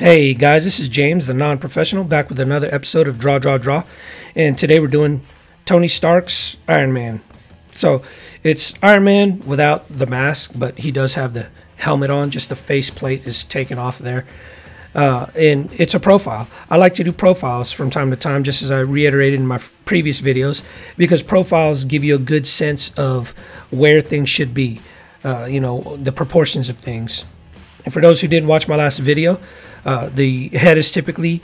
Hey guys, this is James, the non-professional, back with another episode of Draw. And today we're doing Tony Stark's Iron Man. So it's Iron Man without the mask, but he does have the helmet on, just the face plate is taken off there. And it's a profile. I like to do profiles from time to time, just as I reiterated in my previous videos, because profiles give you a good sense of where things should be, the proportions of things. And for those who didn't watch my last video, the head is typically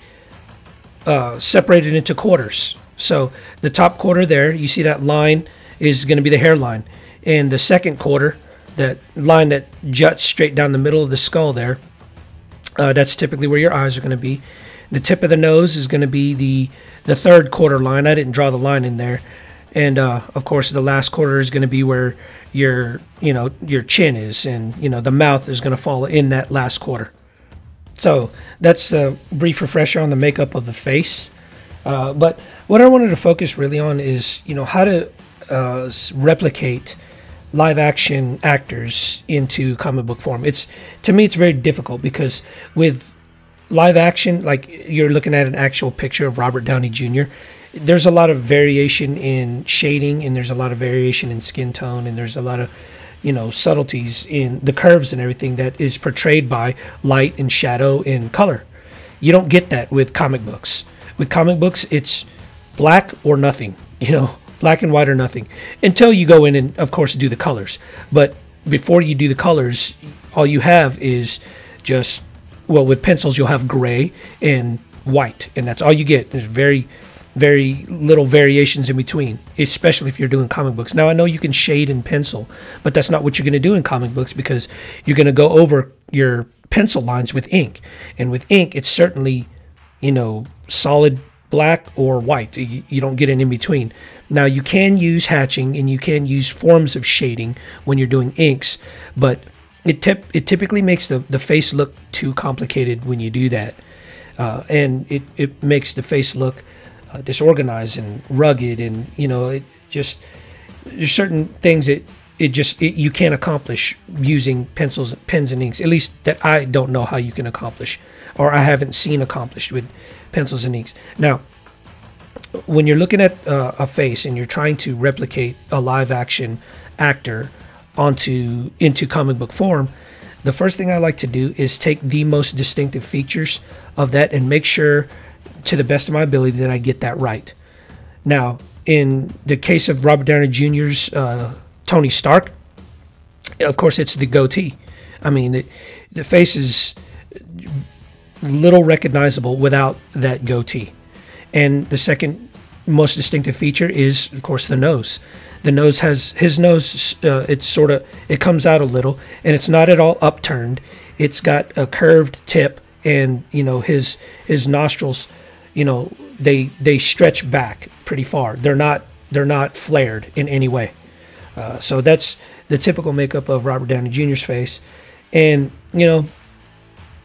separated into quarters. So the top quarter there, you see that line is going to be the hairline. And the second quarter, that line that juts straight down the middle of the skull there, that's typically where your eyes are going to be. The tip of the nose is going to be the third quarter line. I didn't draw the line in there. And of course, the last quarter is going to be where your chin is, and the mouth is going to fall in that last quarter. So that's a brief refresher on the makeup of the face. But what I wanted to focus really on is how to replicate live action actors into comic book form. To me it's very difficult, because with live action, like you're looking at an actual picture of Robert Downey Jr., there's a lot of variation in shading, and there's a lot of variation in skin tone, and there's a lot of subtleties in the curves and everything that is portrayed by light and shadow and color. You don't get that with comic books. With comic books, it's black or nothing, black and white or nothing, until you go in and of course do the colors. But before you do the colors, all you have is just, well, with pencils you'll have gray and white, and that's all you get. There's very little variations in between, especially if you're doing comic books. Now, I know you can shade in pencil, but that's not what you're going to do in comic books, because you're going to go over your pencil lines with ink. And with ink, it's certainly, solid black or white. You don't get an in-between. Now, you can use hatching, and you can use forms of shading when you're doing inks, but it typically makes the face look too complicated when you do that. And it makes the face look disorganized and rugged, and there's certain things that you can't accomplish using pencils, pens, and inks. At least that I don't know how you can accomplish, or I haven't seen accomplished with pencils and inks. Now, when you're looking at a face and you're trying to replicate a live action actor into comic book form, the first thing I like to do is take the most distinctive features of that and make sure, to the best of my ability, that I get that right. Now, in the case of Robert Downey Jr.'s Tony Stark, of course, it's the goatee. I mean, the face is little recognizable without that goatee. And the second most distinctive feature is, of course, the nose. The nose has, his nose, it comes out a little, and it's not at all upturned. It's got a curved tip, and his nostrils, they stretch back pretty far. They're not flared in any way. So that's the typical makeup of Robert Downey Jr.'s face. And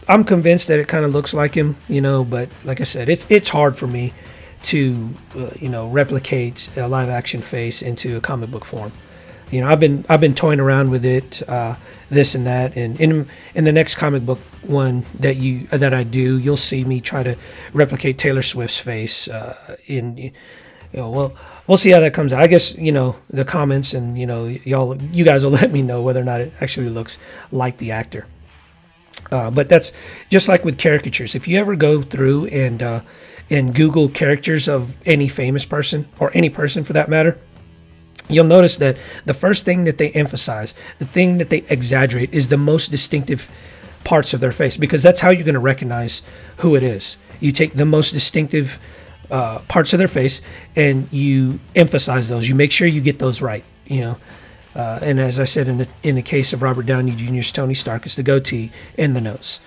I'm convinced that it kind of looks like him, but like I said, it's hard for me to replicate a live action face into a comic book form. I've been toying around with it, this and that, and in the next comic book one that I do, you'll see me try to replicate Taylor Swift's face. We'll see how that comes out. I guess the comments, and you guys will let me know whether or not it actually looks like the actor. But that's just like with caricatures. If you ever go through and Google characters of any famous person, or any person for that matter, you'll notice that the first thing that they emphasize, the thing that they exaggerate, is the most distinctive parts of their face, because that's how you're going to recognize who it is. You take the most distinctive parts of their face and you emphasize those. You make sure you get those right. And as I said, in the case of Robert Downey Jr.'s Tony Stark, it's the goatee and the nose.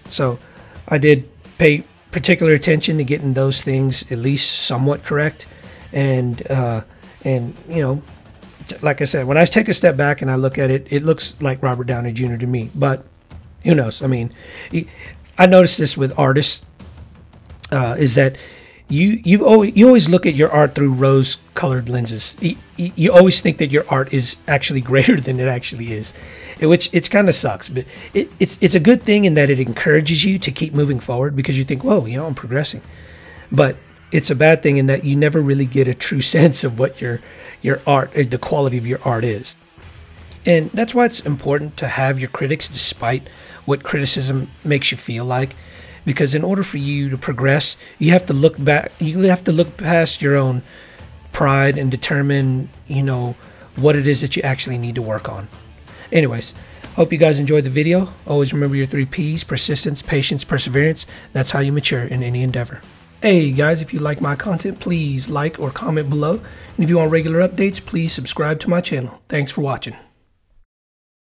So I did pay particular attention to getting those things at least somewhat correct. And like I said, when I take a step back and I look at it, it looks like Robert Downey Jr. to me. But who knows? I mean, I noticed this with artists, is that you always look at your art through rose-colored lenses. You always think that your art is actually greater than it actually is, which it's kind of sucks. But it's a good thing in that it encourages you to keep moving forward because you think, whoa, I'm progressing. But it's a bad thing in that you never really get a true sense of what your art, or the quality of your art is. And that's why it's important to have your critics, despite what criticism makes you feel like. Because in order for you to progress, you have to look back. You have to look past your own pride and determine, what it is that you actually need to work on. Anyways, hope you guys enjoyed the video. Always remember your 3 P's: persistence, patience, perseverance. That's how you mature in any endeavor. Hey guys, if you like my content, please like or comment below. And if you want regular updates, please subscribe to my channel. Thanks for watching.